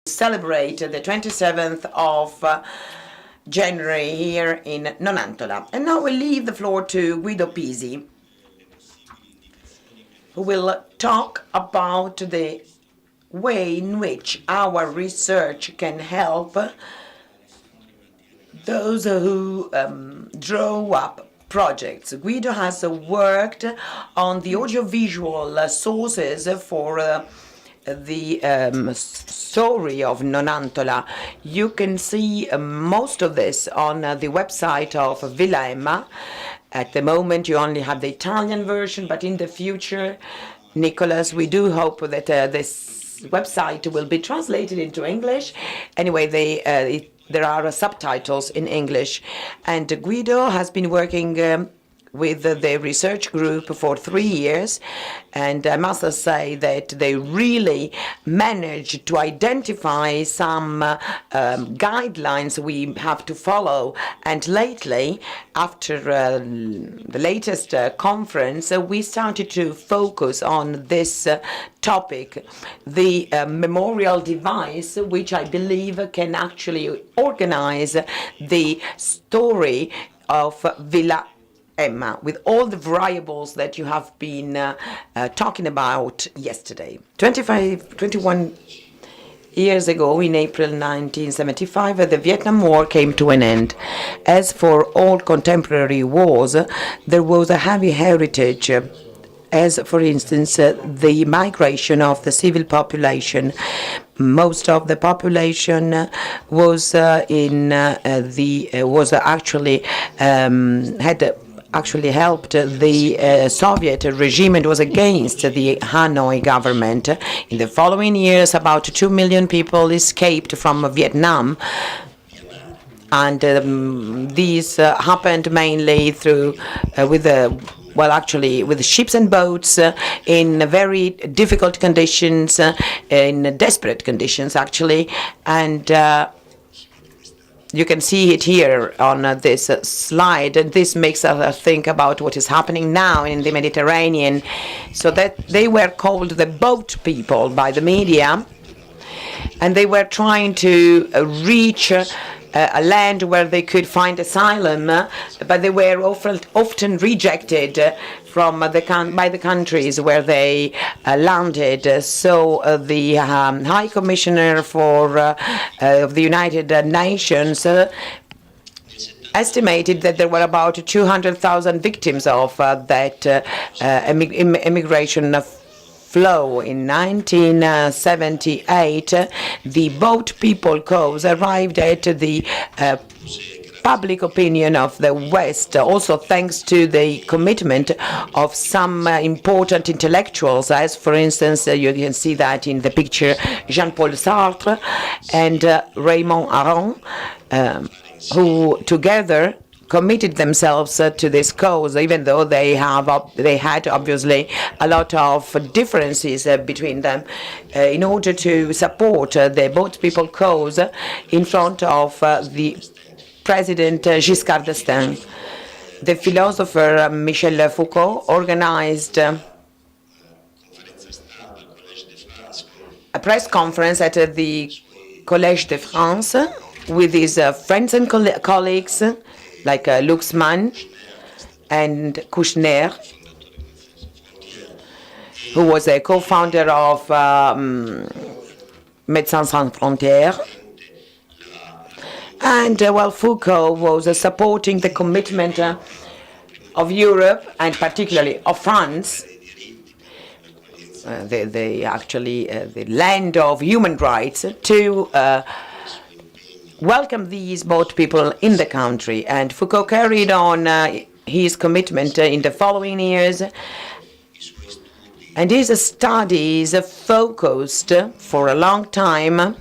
celebrate the 27th of January here in Nonantola. And now we leave the floor to Guido Pisi, who will talk about the way in which our research can help those who draw up projects. Guido has worked on the audiovisual sources for the story of Nonantola. You can see most of this on the website of Viale. At the moment, you only have the Italian version, but in the future, Nicholas, we do hope that this website will be translated into English. Anyway, there are subtitles in English, and Guido has been working with the research group for 3 years, and I must say that they really managed to identify some guidelines we have to follow. And lately, after the latest conference, we started to focus on this topic, the memorial device, which I believe can actually organize the story of Villa Emma, with all the variables that you have been talking about yesterday. 21 years ago, in April 1975, the Vietnam War came to an end. As for all contemporary wars, there was a heavy heritage, as, for instance, the migration of the civil population. Most of the population was actually helped the Soviet regime and was against the Hanoi government. In the following years, about 2 million people escaped from Vietnam, and these happened mainly through with ships and boats in very difficult conditions, in desperate conditions actually, and you can see it here on this slide, and this makes us think about what is happening now in the Mediterranean. So that they were called the boat people by the media, and they were trying to reach a land where they could find asylum, but they were often rejected by the countries where they landed. So the High Commissioner of the United Nations estimated that there were about 200,000 victims of that immigration flow. In 1978, the boat people cause arrived at the public opinion of the West, also thanks to the commitment of some important intellectuals, as for instance, you can see that in the picture, Jean-Paul Sartre and Raymond Aron, who together committed themselves to this cause, even though they had obviously a lot of differences between them, in order to support the boat people cause in front of the President Giscard d'Estaing. The philosopher Michel Foucault organized a press conference at the Collège de France with his friends and colleagues like Luxman and Kouchner, who was a co-founder of Médecins Sans Frontières. And Foucault was supporting the commitment of Europe, and particularly of France, the land of human rights, to welcome these boat people in the country. And Foucault carried on his commitment in the following years, and his studies focused for a long time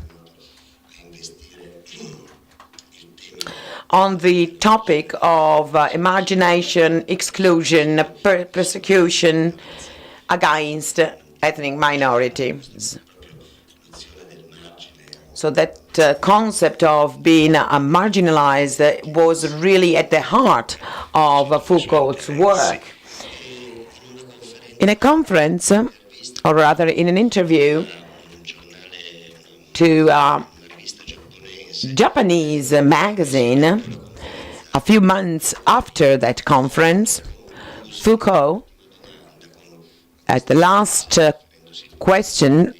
on the topic of imagination, exclusion, persecution against ethnic minorities. So that concept of being marginalized was really at the heart of Foucault's work. In a conference, or rather in an interview, to a Japanese magazine a few months after that conference. Foucault, at the last question,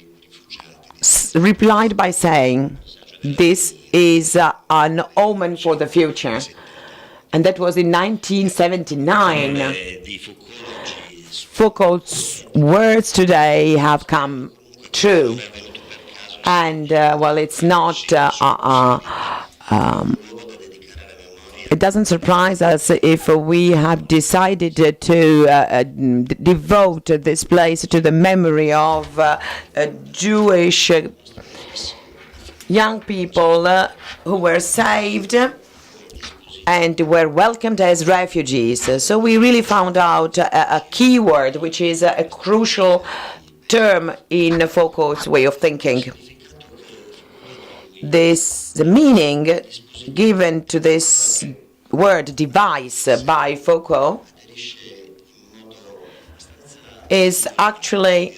replied by saying, "This is an omen for the future." And that was in 1979. Foucault's words today have come true. And, well, it's not, it doesn't surprise us if we have decided to devote this place to the memory of Jewish young people who were saved and were welcomed as refugees. So we really found out a key word, which is a crucial term in Foucault's way of thinking. The meaning given to this word device by Foucault is actually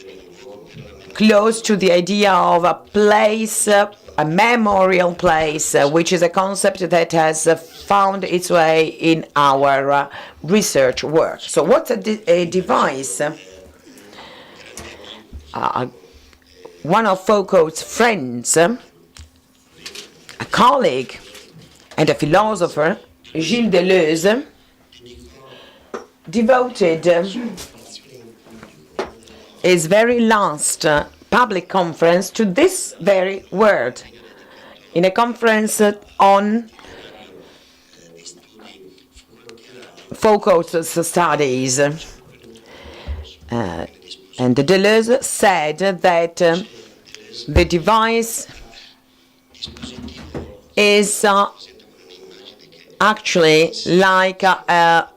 close to the idea of a place, a memorial place, which is a concept that has found its way in our research work. So what's a device? One of Foucault's friends, a colleague and a philosopher, Gilles Deleuze, devoted his very last public conference to this very word, in a conference on Foucault's studies. And Deleuze said that the device is actually like a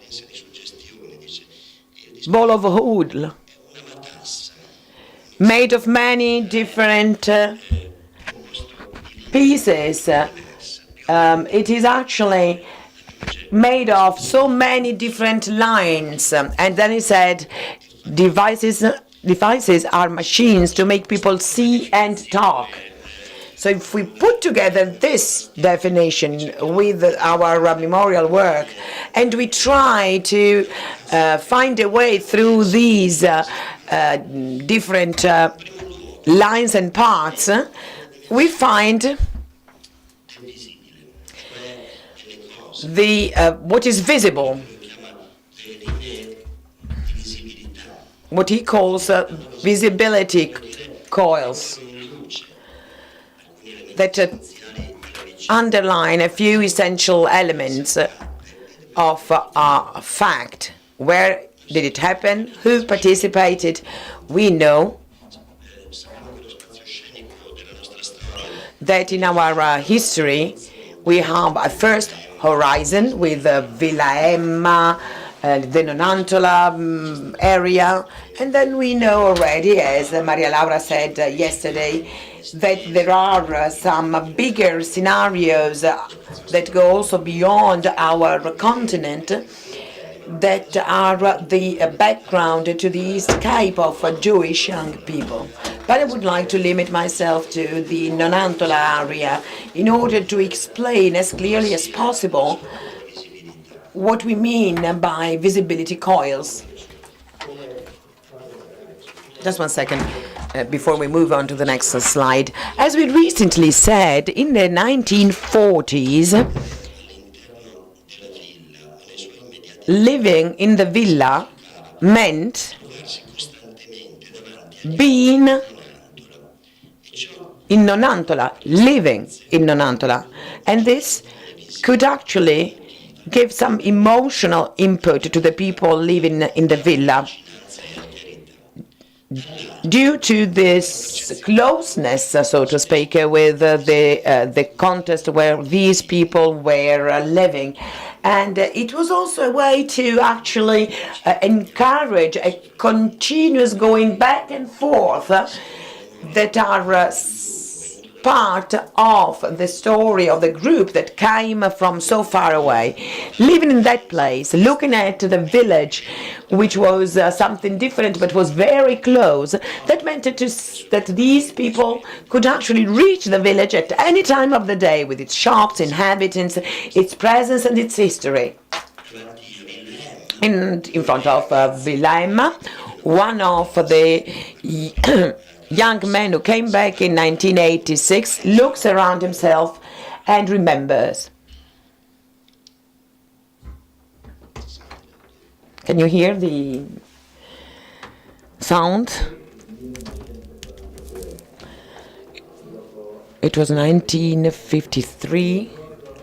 ball of wood made of many different pieces. It is actually made of so many different lines. And then he said, devices are machines to make people see and talk. So if we put together this definition with our memorial work, and we try to find a way through these different lines and parts, we find what is visible, what he calls visibility coils, that underline a few essential elements of a fact. Where did it happen? Who participated? We know that in our history we have a first horizon with Villa Emma, the Nonantola area, and then we know already, as Maria Laura said yesterday, that there are some bigger scenarios that go also beyond our continent, that are the background to the escape of Jewish young people. But I would like to limit myself to the Nonantola area in order to explain as clearly as possible what we mean by visibility coils. Just one second. Before we move on to the next slide. As we recently said, in the 1940s, living in the villa meant being in Nonantola, living in Nonantola. And this could actually give some emotional input to the people living in the villa. Due to this closeness, so to speak, with the context where these people were living. And it was also a way to actually encourage a continuous going back and forth that are part of the story of the group that came from so far away, living in that place, looking at the village, which was something different but was very close. That meant that these people could actually reach the village at any time of the day with its shops, inhabitants, its presence and its history. And in front of Villaema, one of the young men who came back in 1986 looks around himself and remembers. Can you hear the sound? It was 1953,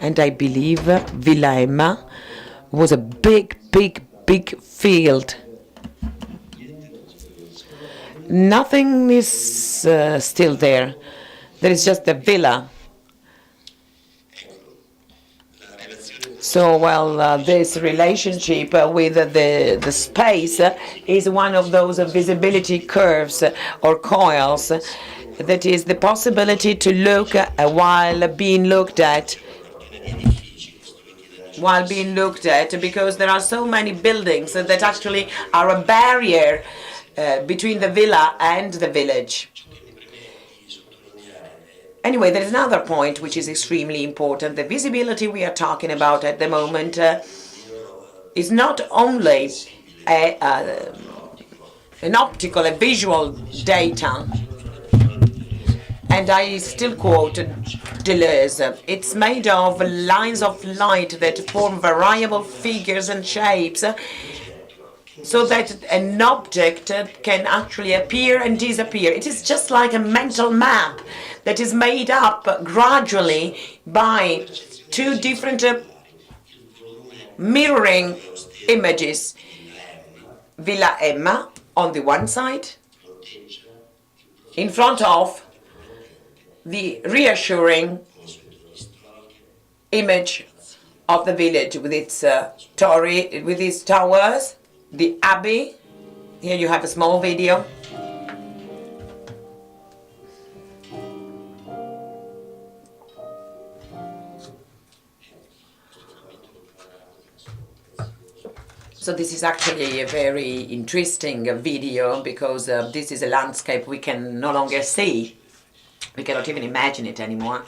and I believe Villaema was a big field. Nothing is still there. There is just a villa. So, this relationship with the space is one of those visibility curves or coils. That is the possibility to look while being looked at. Because there are so many buildings that actually are a barrier between the villa and the village. Anyway, there is another point which is extremely important. The visibility we are talking about at the moment is not only an optical, a visual data, and I still quote Deleuze. It's made of lines of light that form variable figures and shapes, so that an object can actually appear and disappear. It is just like a mental map that is made up gradually by two different mirroring images. Villa Emma on the one side, in front of the reassuring image of the village with its with its towers, the abbey. Here you have a small video. So this is actually a very interesting video because this is a landscape we can no longer see. We cannot even imagine it anymore.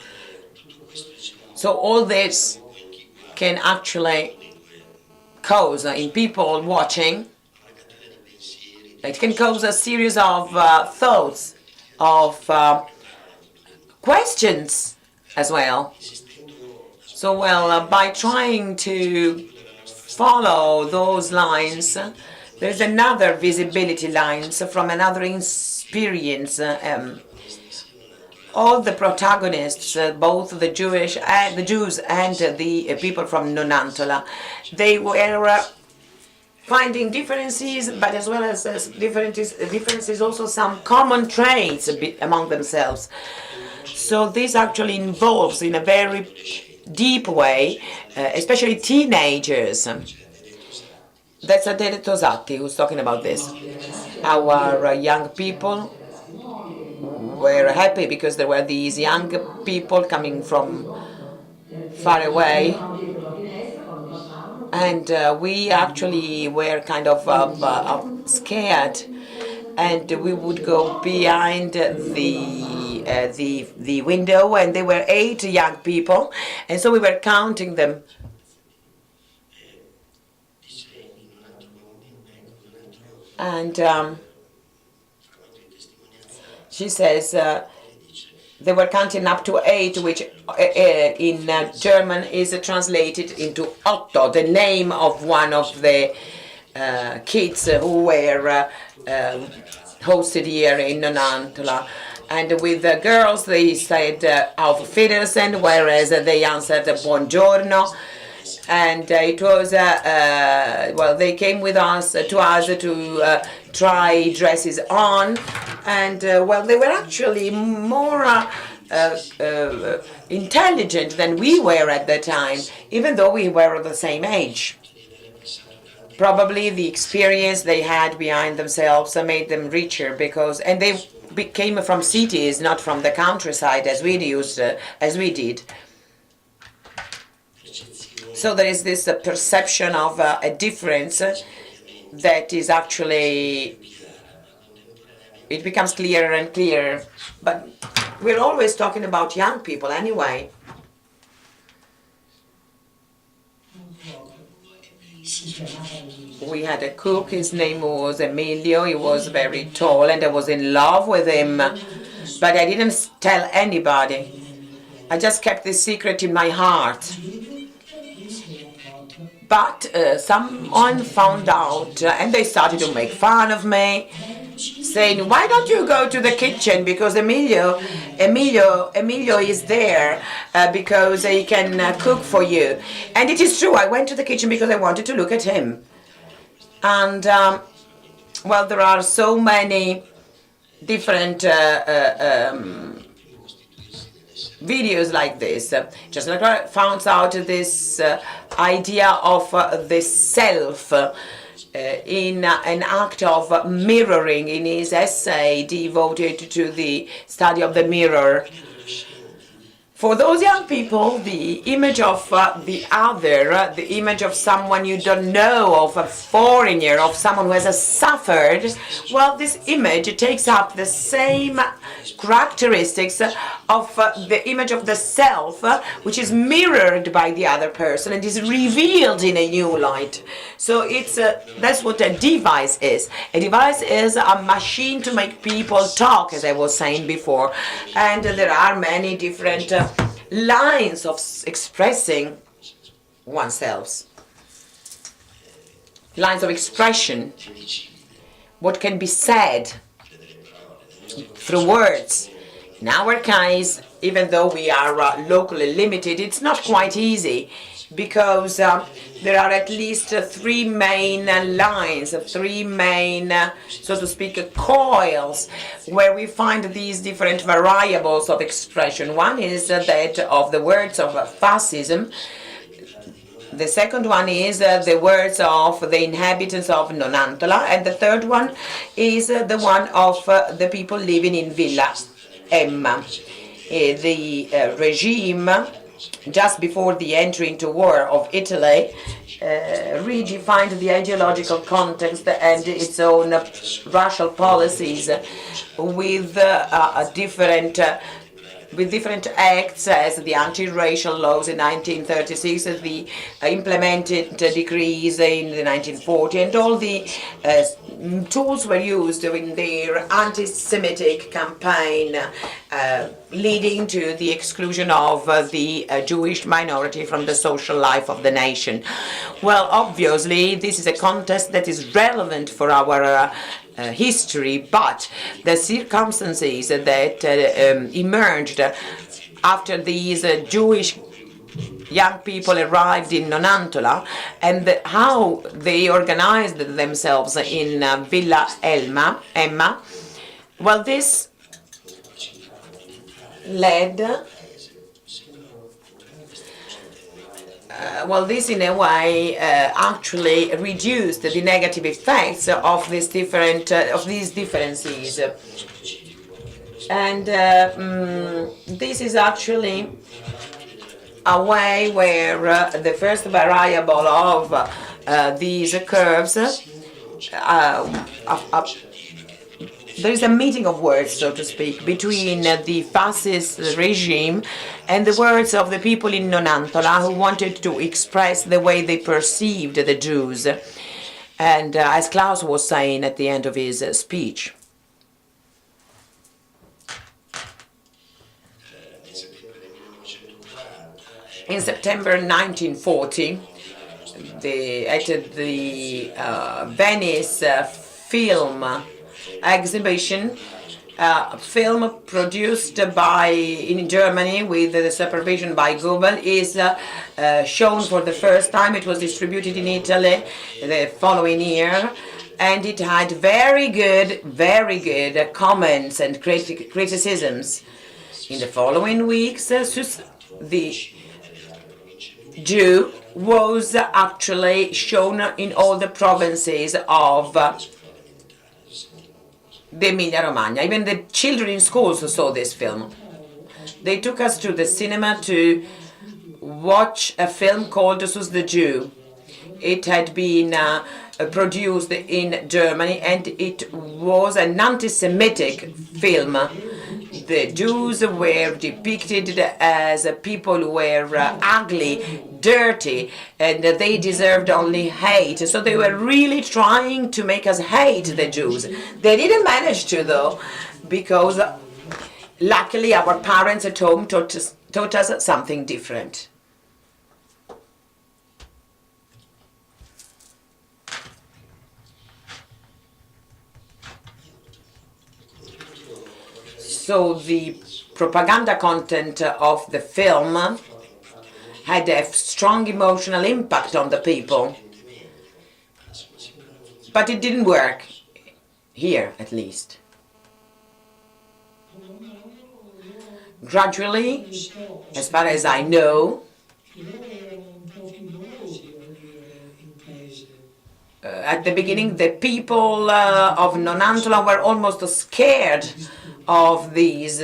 So all this can actually cause in people watching, it can cause a series of thoughts, of questions as well. So by trying to follow those lines, there's another visibility lines from another experience. All the protagonists, both the Jews and the people from Nonantola, they were finding differences, but as well as differences, also some common traits among themselves. So this actually involves, in a very deep way, especially teenagers. That's Adele Tosatti who's talking about this. Our young people were happy because there were these young people coming from far away, and we actually were kind of scared, and we would go behind the window, and there were 8 young people, and so we were counting them. And she says they were counting up to 8, which in German is translated into Otto, the name of one of the kids who were hosted here in Nonantola. And with the girls, they said Auf Wiedersehen, whereas they answered Buongiorno. And it was, they came with us to try dresses on. And, they were actually more intelligent than we were at the time, even though we were the same age. Probably the experience they had behind themselves made them richer, because came from cities, not from the countryside as we did. So there is this perception of a difference that is actually, it becomes clearer and clearer. But we're always talking about young people anyway. We had a cook, his name was Emilio, he was very tall and I was in love with him, but I didn't tell anybody. I just kept this secret in my heart. But someone found out and they started to make fun of me, saying, why don't you go to the kitchen, because Emilio is there because he can cook for you. And it is true, I went to the kitchen because I wanted to look at him. And well, there are so many different videos like this. Just like I found out this idea of the self in an act of mirroring in his essay devoted to the study of the mirror. For those young people, the image of the other, the image of someone you don't know, of a foreigner, of someone who has suffered, well, this image takes up the same characteristics of the image of the self, which is mirrored by the other person and is revealed in a new light. So it's that's what a device is. A device is a machine to make people talk, as I was saying before. And there are many different lines of expressing oneself. Lines of expression. What can be said through words. In our case, even though we are locally limited, it's not quite easy, because there are at least three main lines, three main, so to speak, coils, where we find these different variables of expression. One is that of the words of fascism. The second one is the words of the inhabitants of Nonantola, and the third one is the one of the people living in Villa Emma. The regime, just before the entry into war of Italy, redefined the ideological context and its own racial policies with different acts, as the anti-racial laws in 1936, the implemented decrees in the 1940, and all the tools were used in their anti-Semitic campaign, leading to the exclusion of the Jewish minority from the social life of the nation. Well, obviously, this is a contest that is relevant for our history, but the circumstances that emerged after these Jewish young people arrived in Nonantola and how they organized themselves in Villa Emma, well, this led well, this in a way actually reduced the negative effects of these differences, and this is actually a way where the first variable of these curves there is a meeting of words, so to speak, between the fascist regime and the words of the people in Nonantola who wanted to express the way they perceived the Jews. And as Klaus was saying at the end of his speech, in September 1940, at the Venice film exhibition, film produced in Germany with the supervision by Google is shown for the first time. It was distributed in Italy the following year, and it had very good comments and criticisms. In the following weeks, the Jew was actually shown in all the provinces of the Emilia-Romagna. Even the children in schools saw this film. They took us to the cinema to watch a film called Sus the Jew. It had been produced in Germany, and it was an anti-Semitic film. The Jews were depicted as people who were ugly, dirty, and they deserved only hate. So they were really trying to make us hate the Jews. They didn't manage to, though, because luckily our parents at home taught us something different. So the propaganda content of the film had a strong emotional impact on the people. But it didn't work, here at least. Gradually, as far as I know, at the beginning the people of Nonantola were almost scared of these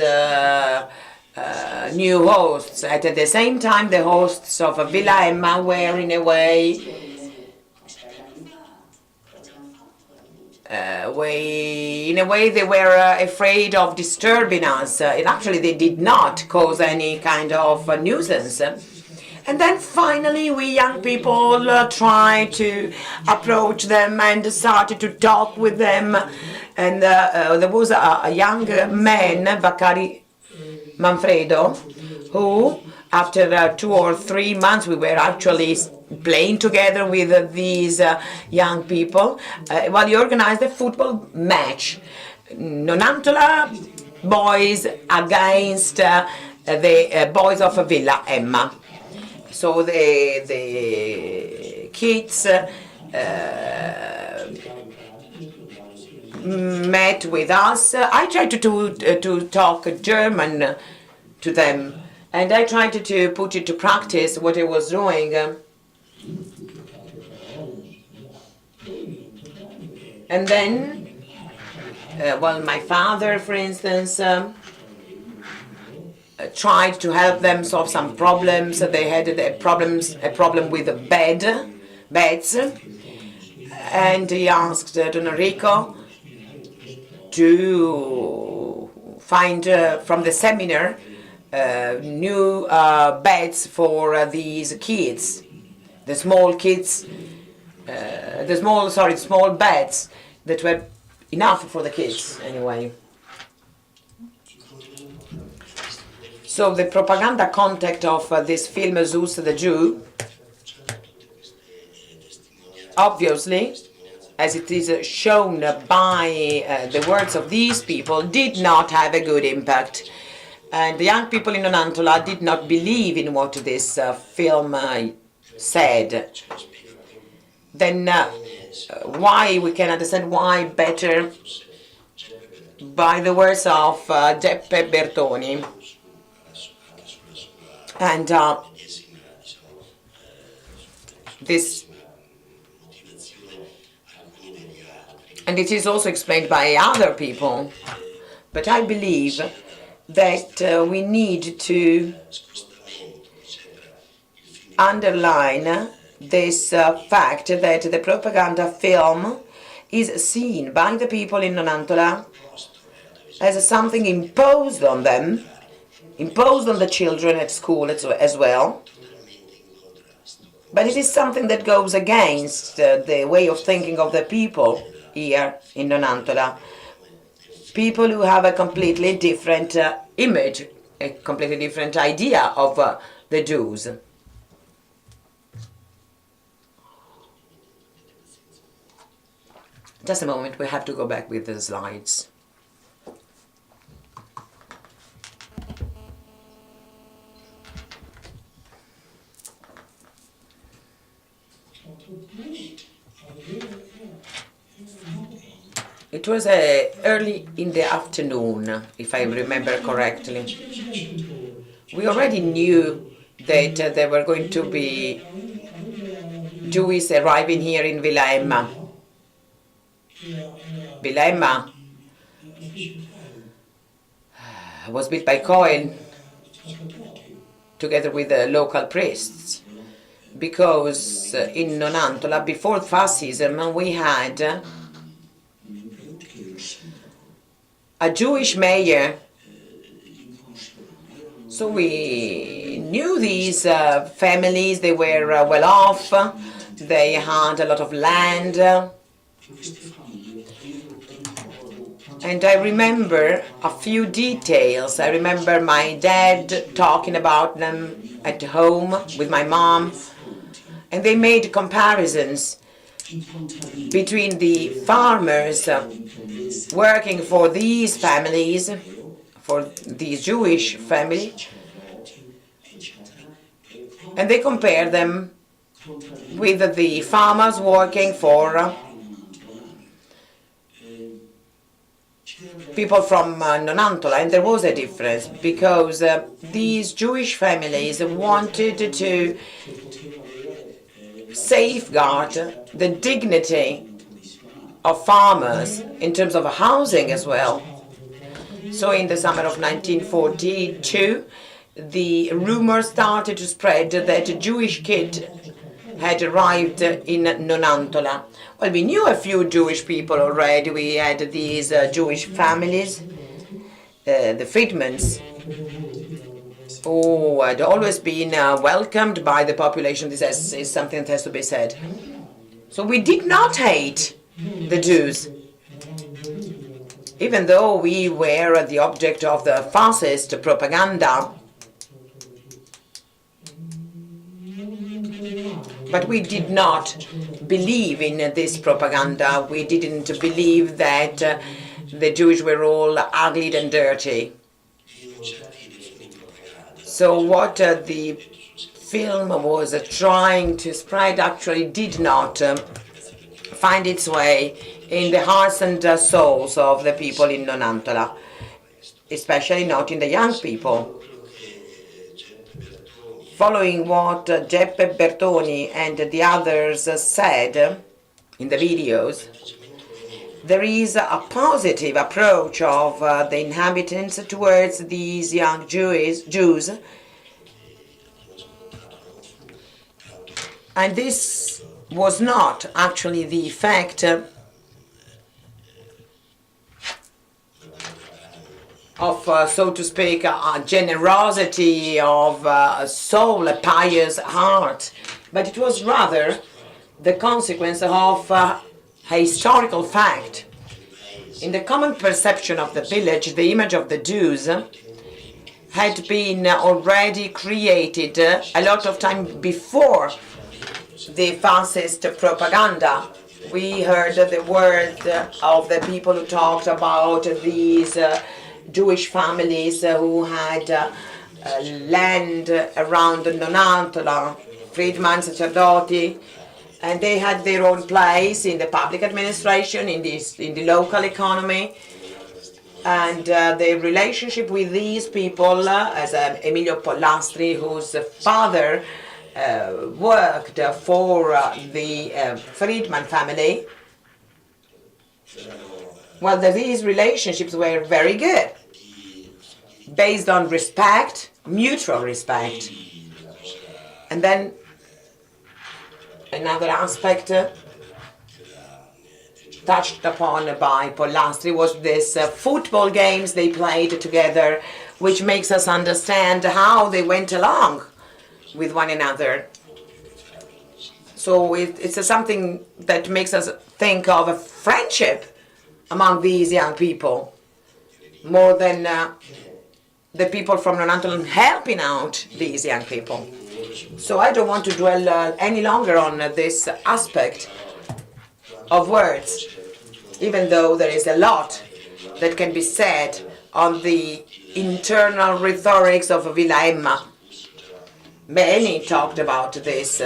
new hosts. At the same time, the hosts of Villa Emma were in a way they were afraid of disturbing us. Actually, they did not cause any kind of nuisance. And then finally, we young people tried to approach them and started to talk with them. And there was a young man, Baccari Manfredo, who, after 2 or 3 months, we were actually playing together with these young people, while he organized a football match. Nonantola boys against the boys of Villa Emma. So the kids met with us. I tried to talk German to them, and I tried to put into practice what I was doing. And then, my father, for instance, tried to help them solve some problems. They had a problem with the beds, and he asked Don Enrico to find from the seminar new beds for these kids, the small kids, small beds that were enough for the kids anyway. So the propaganda content of this film, Zeus the Jew, obviously, as it is shown by the words of these people, did not have a good impact. And the young people in Nonantola did not believe in what this film said. Then why we can understand why better by the words of Geppe Bertoni. And it is also explained by other people. But I believe that we need to underline this fact that the propaganda film is seen by the people in Nonantola as something imposed on them, imposed on the children at school as well. But it is something that goes against the way of thinking of the people here in Nonantola. People who have a completely different image, a completely different idea of the Jews. Just a moment, we have to go back with the slides. It was early in the afternoon, if I remember correctly. We already knew that there were going to be Jews arriving here in Villa Emma. Villa Emma was built by Cohen together with the local priests, because in Nonantola, before fascism, we had a Jewish mayor. So we knew these families. They were well off, they had a lot of land, and I remember a few details. I remember my dad talking about them at home with my mom, and they made comparisons between the farmers working for these families, for these Jewish families, and they compared them with the farmers working for people from Nonantola. And there was a difference, because these Jewish families wanted to safeguard the dignity of farmers in terms of housing as well. So in the summer of 1942, the rumor started to spread that a Jewish kid had arrived in Nonantola. Well, we knew a few Jewish people already. We had these Jewish families, the Friedmans, who had always been welcomed by the population. This is something that has to be said. So we did not hate the Jews, even though we were the object of the fascist propaganda. But we did not believe in this propaganda. We didn't believe that the Jews were all ugly and dirty. So what the film was trying to spread actually did not find its way in the hearts and souls of the people in Nonantola, especially not in the young people. Following what Geppe Bertoni and the others said in the videos, there is a positive approach of the inhabitants towards these young Jews, and this was not actually the effect of, so to speak, a generosity of soul, a pious heart, but it was rather the consequence of a historical fact. In the common perception of the village, the image of the Jews had been already created a lot of time before the fascist propaganda. We heard the word of the people who talked about these Jewish families who had land around Nonantola, freedmen, sacerdoti, and they had their own place in the public administration, in the local economy, and the relationship with these people, as Emilio Pollastri, whose father worked for the Friedman family. Well, these relationships were very good, based on respect, mutual respect. And then another aspect touched upon by Pollastri was this football games they played together, which makes us understand how they went along with one another. So it's something that makes us think of a friendship among these young people, more than the people from Nonantola helping out these young people. So I don't want to dwell any longer on this aspect of words, even though there is a lot that can be said on the internal rhetorics of Villa Emma. Many talked about this,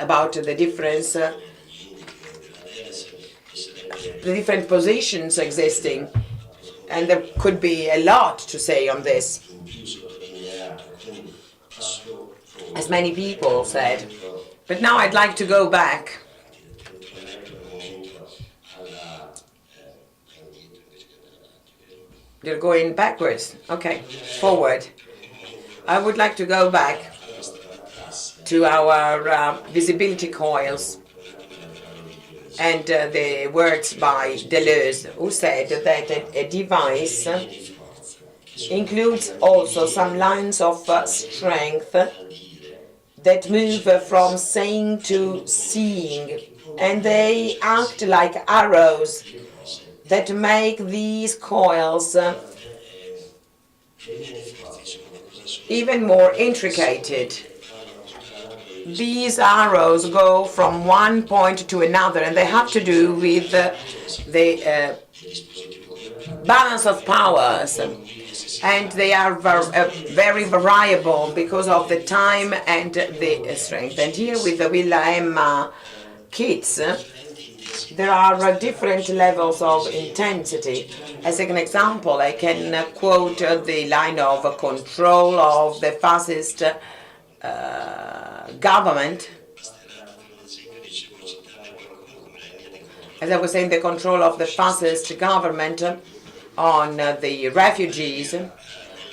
about the difference, the different positions existing, and there could be a lot to say on this. As many people said. But now I'd like to go back You're going backwards. Okay, forward. I would like to go back to our visibility coils and the words by Deleuze, who said that a device includes also some lines of strength that move from saying to seeing, and they act like arrows that make these coils even more intricate. These arrows go from one point to another, and they have to do with the balance of powers, and they are very variable because of the time and the strength. And here with the Villa Emma kits, there are different levels of intensity. As an example, I can quote the line of control of the fascist government. As I was saying, the control of the fascist government on the refugees,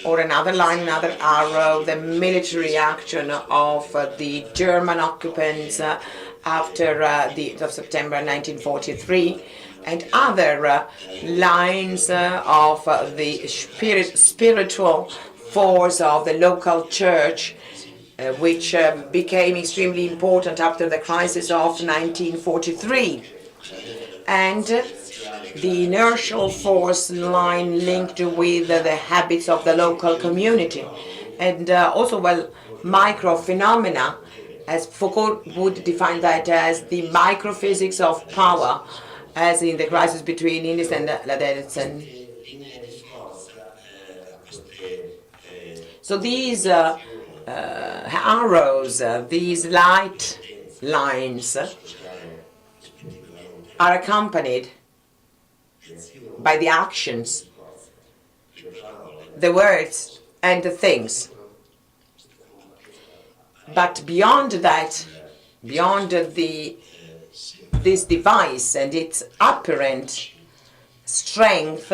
or another line, another arrow, the military action of the German occupants after the 8th of September 1943, and other lines of the spiritual force of the local church, which became extremely important after the crisis of 1943. And the inertial force line linked with the habits of the local community. And also, well, microphenomena, as Foucault would define that as the microphysics of power, as in the crisis between Innis and Ladenzen. So these arrows, these light lines, are accompanied by the actions, the words, and the things. But beyond that, beyond this device and its apparent strength,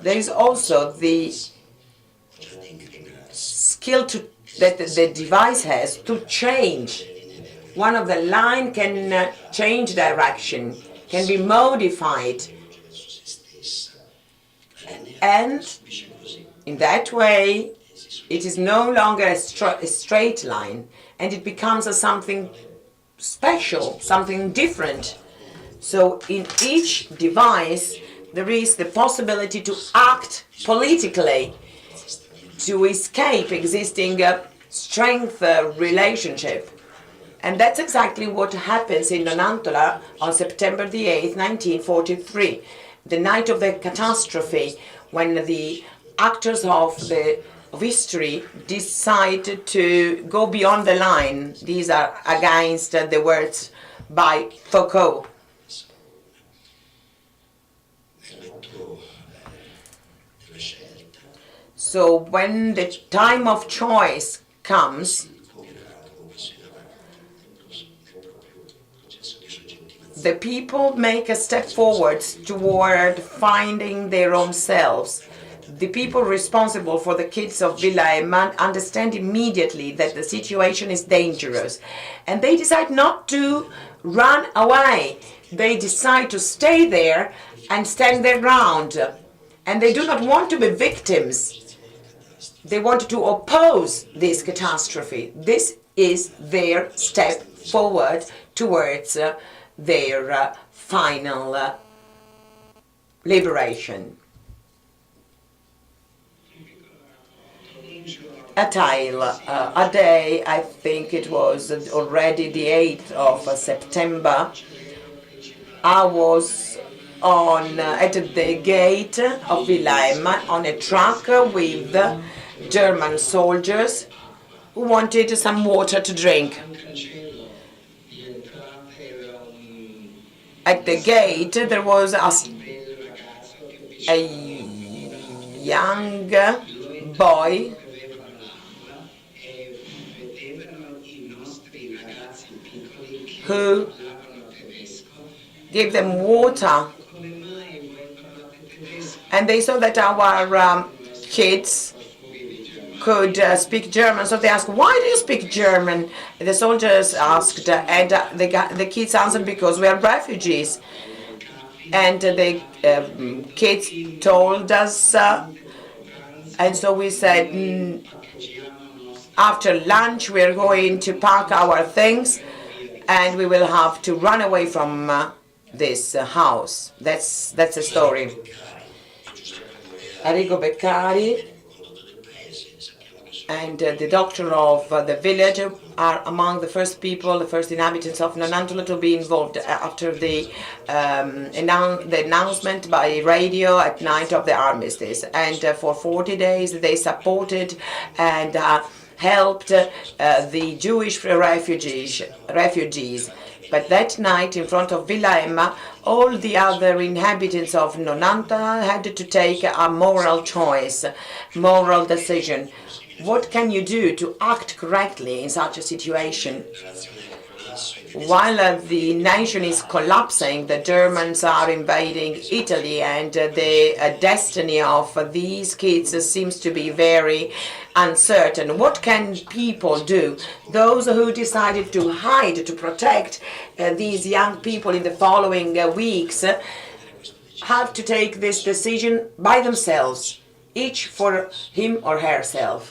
there is also the skill that the device has to change. One of the line can change direction, can be modified, and in that way it is no longer a straight line, and it becomes something special, something different. So in each device there is the possibility to act politically, to escape existing strength relationship. And that's exactly what happens in Nonantola on September the 8th, 1943, the night of the catastrophe, when the actors of history decide to go beyond the line. These are against the words by Foucault. So when the time of choice comes, the people make a step forward toward finding their own selves. The people responsible for the kids of Villa Emma understand immediately that the situation is dangerous, and they decide not to run away. They decide to stay there and stand their ground, and they do not want to be victims. They want to oppose this catastrophe. This is their step forward towards their final liberation. A tile, a day, I think it was already the 8th of September, I was at the gate of Villa Emma on a truck with German soldiers who wanted some water to drink. At the gate there was a young boy who gave them water, And they saw that our kids could speak German, so they asked, "Why do you speak German?" The soldiers asked, and the kids answered, "Because we are refugees." And the kids told us, and so we said, after lunch we're going to pack our things and we will have to run away from this house. That's the story. Arrigo Beccari and the doctor of the village are among the first people, the first inhabitants of Nonantola to be involved after the announcement by radio at night of the armistice. And for 40 days they supported and helped the Jewish refugees. But that night, in front of Villa Emma, all the other inhabitants of Nonantola had to take a moral choice, moral decision. What can you do to act correctly in such a situation? While the nation is collapsing, the Germans are invading Italy, and the destiny of these kids seems to be very uncertain. What can people do? Those who decided to hide, to protect these young people in the following weeks, have to take this decision by themselves, each for him or herself.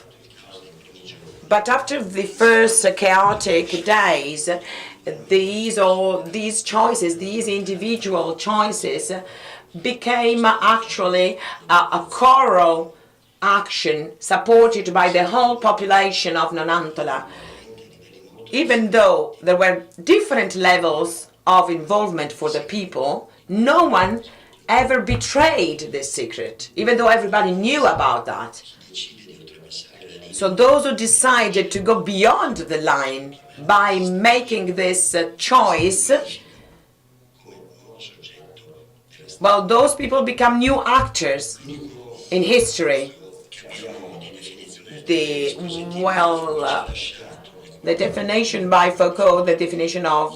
But after the first chaotic days, these choices, these individual choices, became actually a choral action supported by the whole population of Nonantola. Even though there were different levels of involvement for the people, no one ever betrayed this secret, even though everybody knew about that. So those who decided to go beyond the line by making this choice, well, those people become new actors in history. The definition by Foucault, the definition of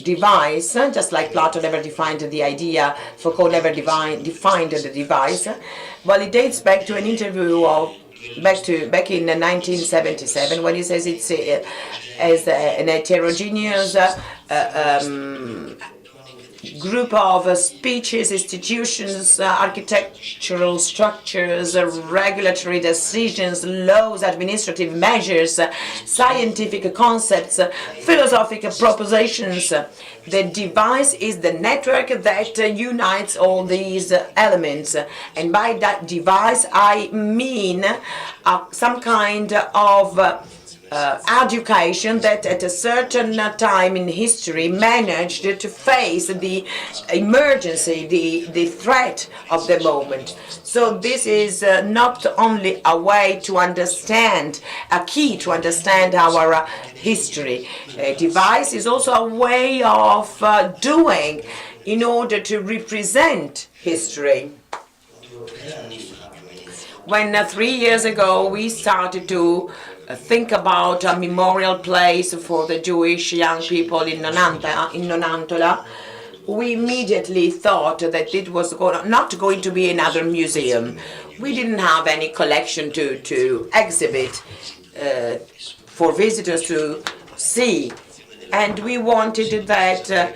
device, just like Plato never defined the idea, Foucault never defined the device. Well, it dates back to an interview of back in 1977, when he says it's as an heterogeneous group of speeches, institutions, architectural structures, regulatory decisions, laws, administrative measures, scientific concepts, philosophical propositions. The device is the network that unites all these elements. And by that device, I mean some kind of education that at a certain time in history managed to face the emergency, the threat of the moment. So this is not only a way to understand, a key to understand our history. A device is also a way of doing in order to represent history. When 3 years ago we started to think about a memorial place for the Jewish young people in Nonantola, we immediately thought that it was not going to be another museum. We didn't have any collection to exhibit for visitors to see, and we wanted that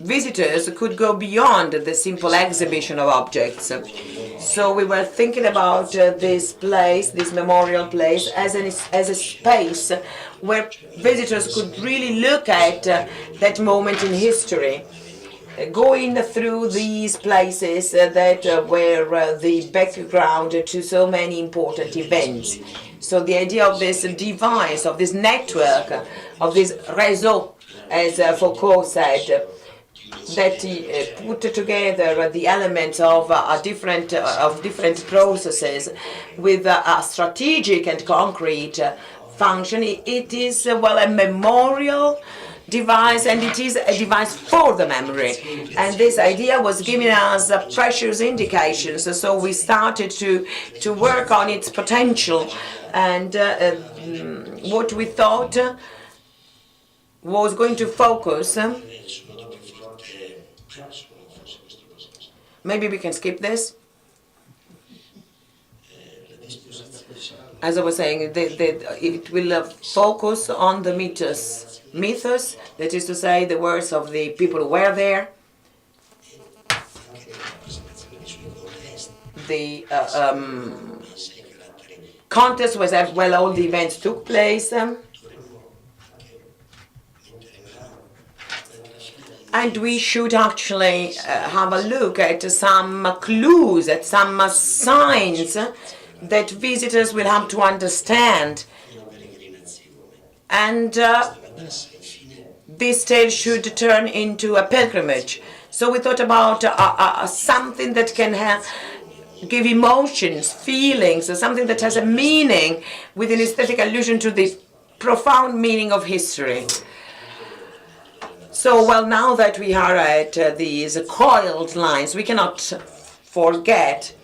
visitors could go beyond the simple exhibition of objects. So we were thinking about this place, this memorial place, as a space where visitors could really look at that moment in history, going through these places that were the background to so many important events. So the idea of this device, of this network, of this réseau, as Foucault said, that put together the elements of different processes with a strategic and concrete function. It is a memorial device, and it is a device for the memory. And this idea was giving us precious indications. So we started to work on its potential, and what we thought was going to focus Maybe we can skip this. As I was saying, it will focus on the mythos, that is to say, the words of the people who were there, the context was as well all the events took place, and we should actually have a look at some clues, at some signs that visitors will have to understand. And this tale should turn into a pilgrimage. So we thought about something that can give emotions, feelings, or something that has a meaning with an aesthetic allusion to the profound meaning of history. So, well, now that we are at these coiled lines, we cannot forget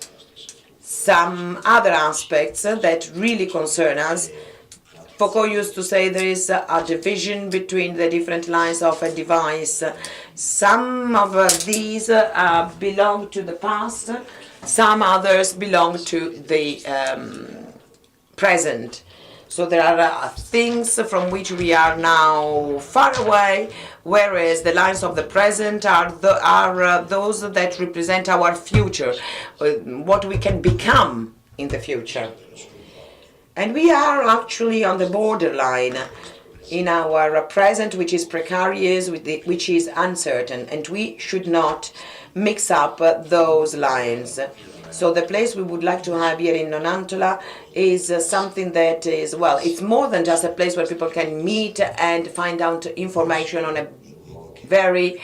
some other aspects that really concern us. Foucault used to say there is a division between the different lines of a device. Some of these belong to the past, some others belong to the present. So there are things from which we are now far away, whereas the lines of the present are those that represent our future, what we can become in the future. And we are actually on the borderline in our present, which is precarious, which is uncertain, and we should not mix up those lines. So the place we would like to have here in Nonantola is something that is, well, it's more than just a place where people can meet and find out information on a very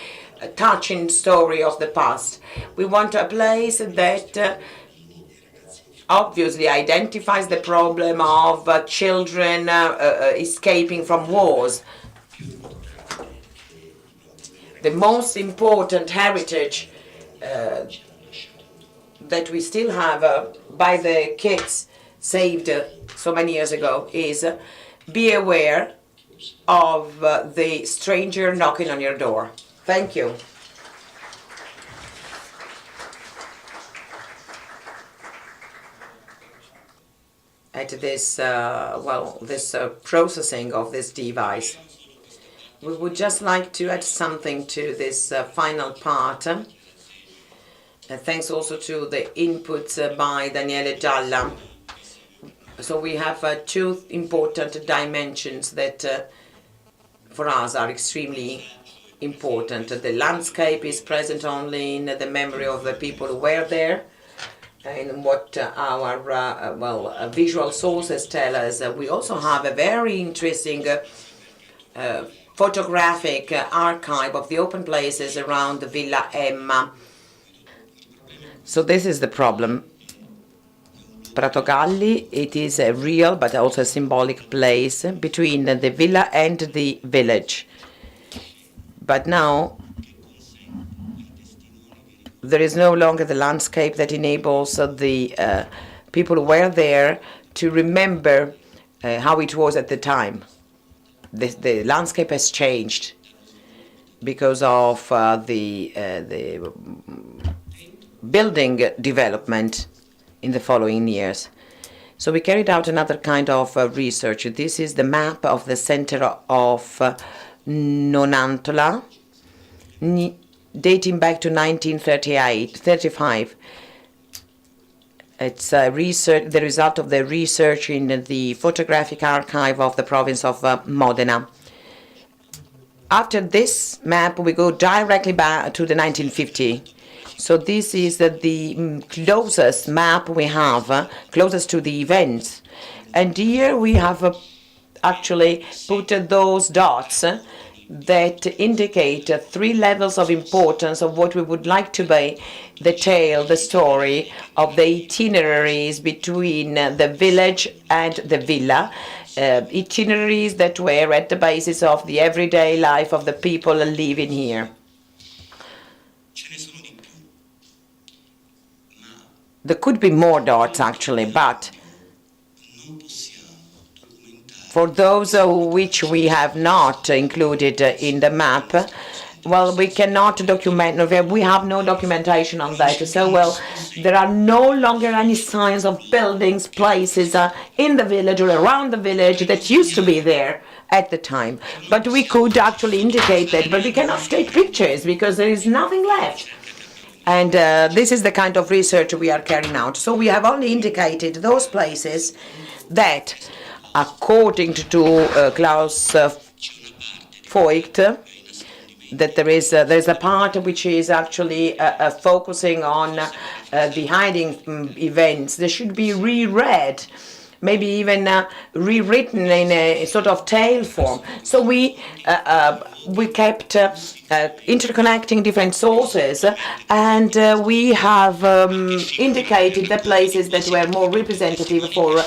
touching story of the past. We want a place that obviously identifies the problem of children escaping from wars. The most important heritage that we still have by the kids saved so many years ago is be aware of the stranger knocking on your door. Thank you. At this, processing of this device, we would just like to add something to this final part. Thanks also to the inputs by Daniele Gialla. So we have two important dimensions that for us are extremely important. The landscape is present only in the memory of the people who were there, and what our visual sources tell us. We also have a very interesting photographic archive of the open places around the Villa Emma. So this is the problem. Prato Galli, it is a real but also a symbolic place between the villa and the village. But now there is no longer the landscape that enables the people who were there to remember how it was at the time. The landscape has changed because of the building development in the following years. So we carried out another kind of research. This is the map of the center of Nonantola, dating back to 1935. It's the result of the research in the photographic archive of the province of Modena. After this map, we go directly back to the 1950. So this is the closest map we have, closest to the events. And here we have actually put those dots that indicate three levels of importance of what we would like to be the tale, the story of the itineraries between the village and the villa, itineraries that were at the basis of the everyday life of the people living here. There could be more dots, actually, but for those which we have not included in the map, well, we cannot document, we have no documentation on that. So, well, there are no longer any signs of buildings, places in the village or around the village that used to be there at the time. But we could actually indicate that, but we cannot take pictures because there is nothing left. And this is the kind of research we are carrying out. So we have only indicated those places that, according to Klaus Voigt, that there's a part which is actually focusing on the hiding events. They should be reread, maybe even rewritten in a sort of tale form. So we kept interconnecting different sources, and we have indicated the places that were more representative for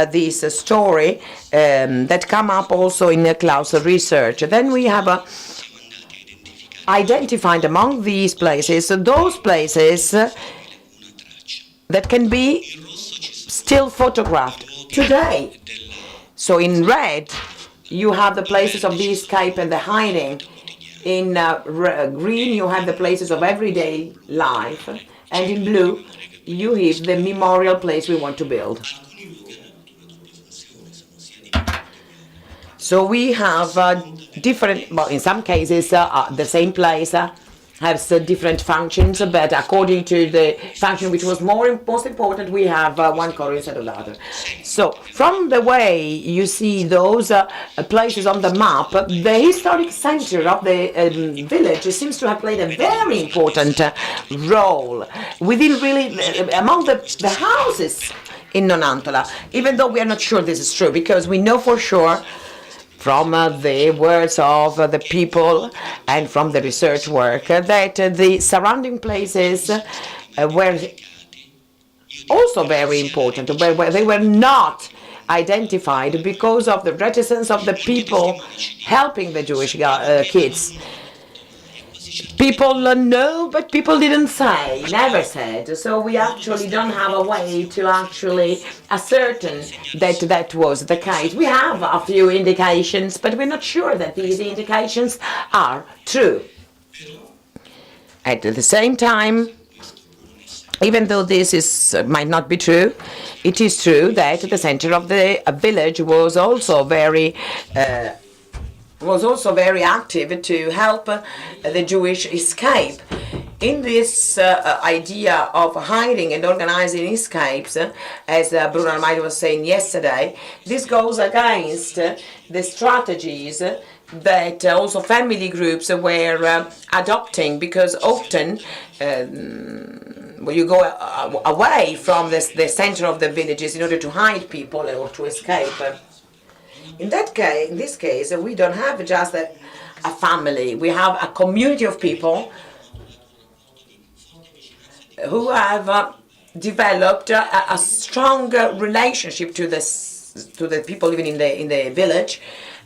this story that come up also in Klaus' research. Then we have identified among these places those places that can be still photographed today. So in red, you have the places of the escape and the hiding. In green, you have the places of everyday life. And in blue, you have the memorial place we want to build. So we have different, well, in some cases, the same place has different functions, but according to the function which was most important, we have one color instead of the other. So from the way you see those places on the map, the historic center of the village seems to have played a very important role within really among the houses in Nonantola, even though we are not sure this is true, because we know for sure from the words of the people and from the research work that the surrounding places were also very important, where they were not identified because of the reticence of the people helping the Jewish kids. People know, but people didn't say, never said. So we actually don't have a way to actually ascertain that that was the case. We have a few indications, but we're not sure that these indications are true. At the same time, even though this might not be true, it is true that the center of the village was also very active to help the Jewish escape. In this idea of hiding and organizing escapes, as Bruno Almeida was saying yesterday, this goes against the strategies that also family groups were adopting, because often you go away from the center of the villages in order to hide people or to escape. In this case, we don't have just a family. We have a community of people who have developed a strong relationship to the people living in the village,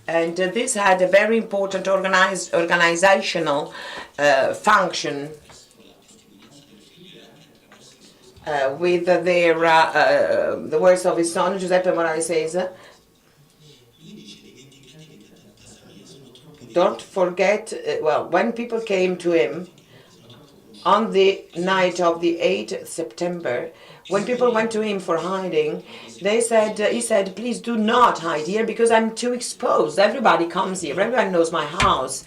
and this had a very important organizational function with the words of his son Giuseppe Morali says. Don't forget, when people came to him on the night of the 8th September, when people went to him for hiding, he said, please do not hide here because I'm too exposed. Everybody comes here, everybody knows my house.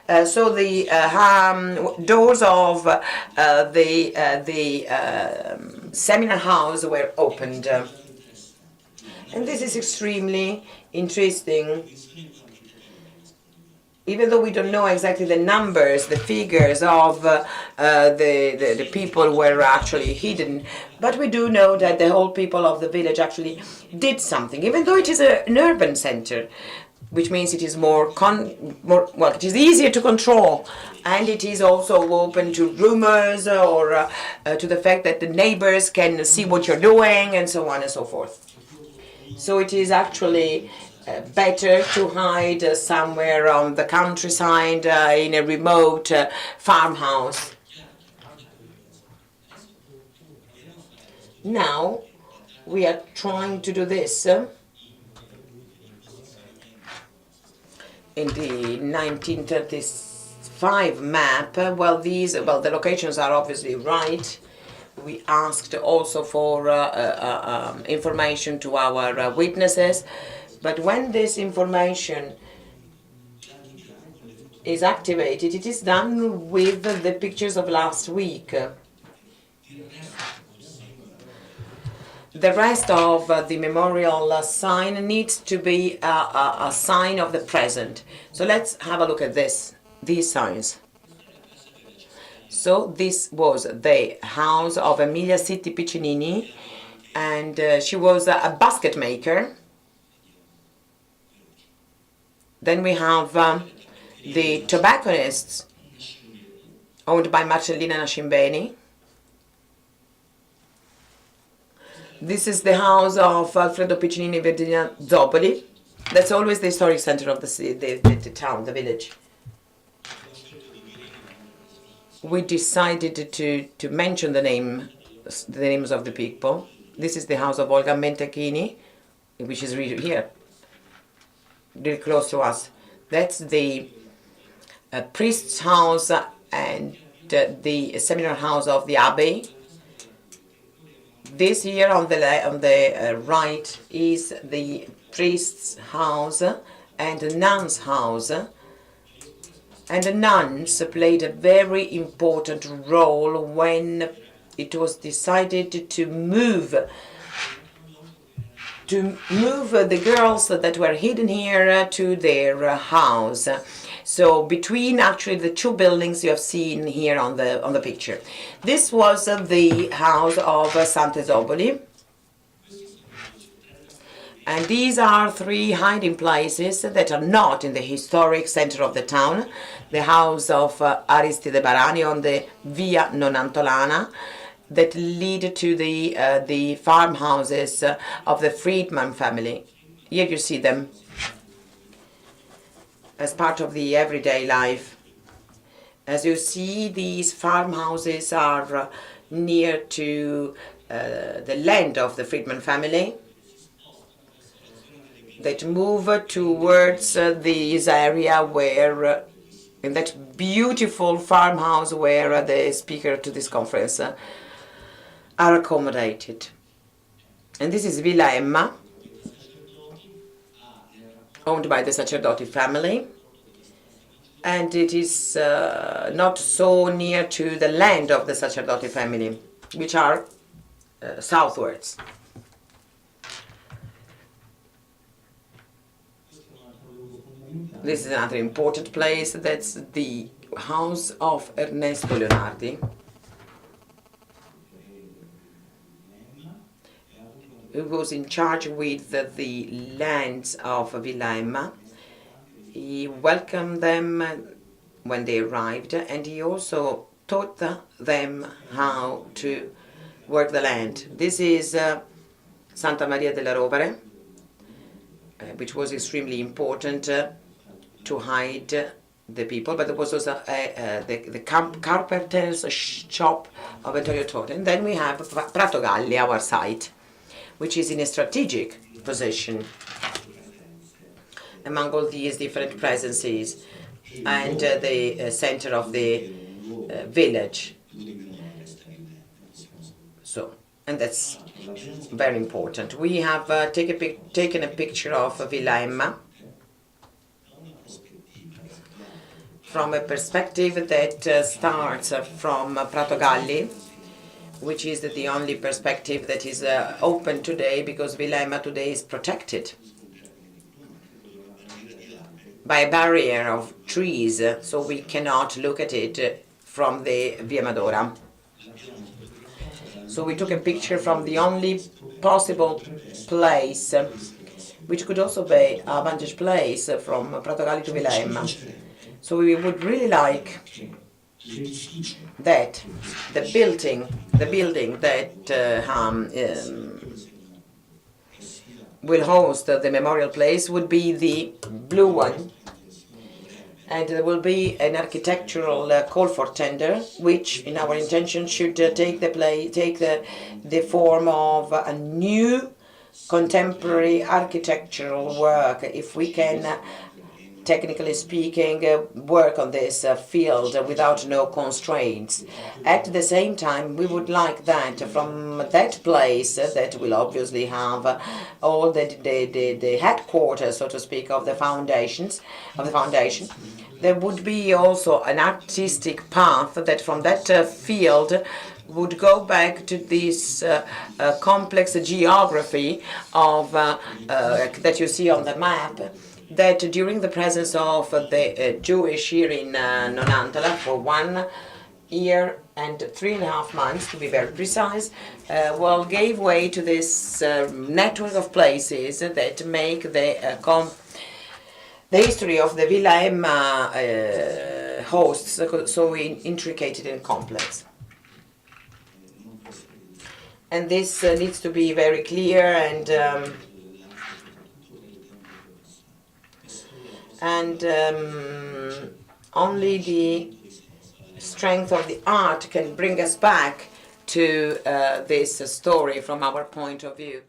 So the doors of the seminar house were opened. And this is extremely interesting. Even though we don't know exactly the numbers, the figures of the people who were actually hidden, but we do know that the whole people of the village actually did something, even though it is an urban center, which means it is it is easier to control, and it is also open to rumors or to the fact that the neighbors can see what you're doing and so on and so forth. So it is actually better to hide somewhere on the countryside in a remote farmhouse. Now we are trying to do this in the 1935 5 map. Well, the locations are obviously right. We asked also for information to our witnesses, but when this information is activated, it is done with the pictures of last week. The rest of the memorial sign needs to be a sign of the present. So let's have a look at these signs. So this was the house of Emilia Sitti Piccinini, and she was a basket maker. Then we have the tobacconists, owned by Marcellina Nascimbeni. This is the house of Alfredo Piccinini Virginia Zopoli. That's always the historic center of the town, the village. We decided to mention the names of the people. This is the house of Olga Mentechini, which is really here, really close to us. That's the priest's house and the seminar house of the abbey. This here on the right is the priest's house and the nun's house. And the nuns played a very important role when it was decided to move the girls that were hidden here to their house. So between actually the two buildings you have seen here on the picture. This was the house of Sante Zoboli. And these are 3 hiding places that are not in the historic center of the town. The house of Aristide Barani on the Via Nonantolana that lead to the farmhouses of the Friedman family. Here you see them as part of the everyday life. As you see, these farmhouses are near to the land of the Friedman family that move towards this area where, in that beautiful farmhouse where the speaker to this conference are accommodated. And this is Villa Emma, owned by the Sacerdoti family, and it is not so near to the land of the Sacerdoti family, which are southwards. This is another important place. That's the house of Ernesto Leonardi, who was in charge with the lands of Villa Emma. He welcomed them when they arrived, and he also taught them how to work the land. This is Santa Maria della Rovere, which was extremely important to hide the people, but there was also the carpenter's shop of Vittorio Totti. And then we have Prato Galli, our site, which is in a strategic position among all these different presences and the center of the village. So, and that's very important. We have taken a picture of Villa Emma from a perspective that starts from Prato Galli, which is the only perspective that is open today, because Villa Emma today is protected by a barrier of trees, so we cannot look at it from the Via Madora. So we took a picture from the only possible place, which could also be a vantage place from Prato Galli to Villa Emma. So we would really like that the building that will host the memorial place would be the blue one, and there will be an architectural call for tender, which in our intention should take the form of a new contemporary architectural work. If we can technically speaking, work on this field without no constraints. At the same time, we would like that from that place that will obviously have all the headquarters, so to speak, of the foundation, there would be also an artistic path that from that field would go back to this complex geography of that you see on the map, that during the presence of the Jewish here in Nonantola for 1 year and 3.5 months, to be very precise, well, gave way to this network of places that make the history of the viale hosts so intricate and complex. And this needs to be very clear, and only the strength of the art can bring us back to this story from our point of view.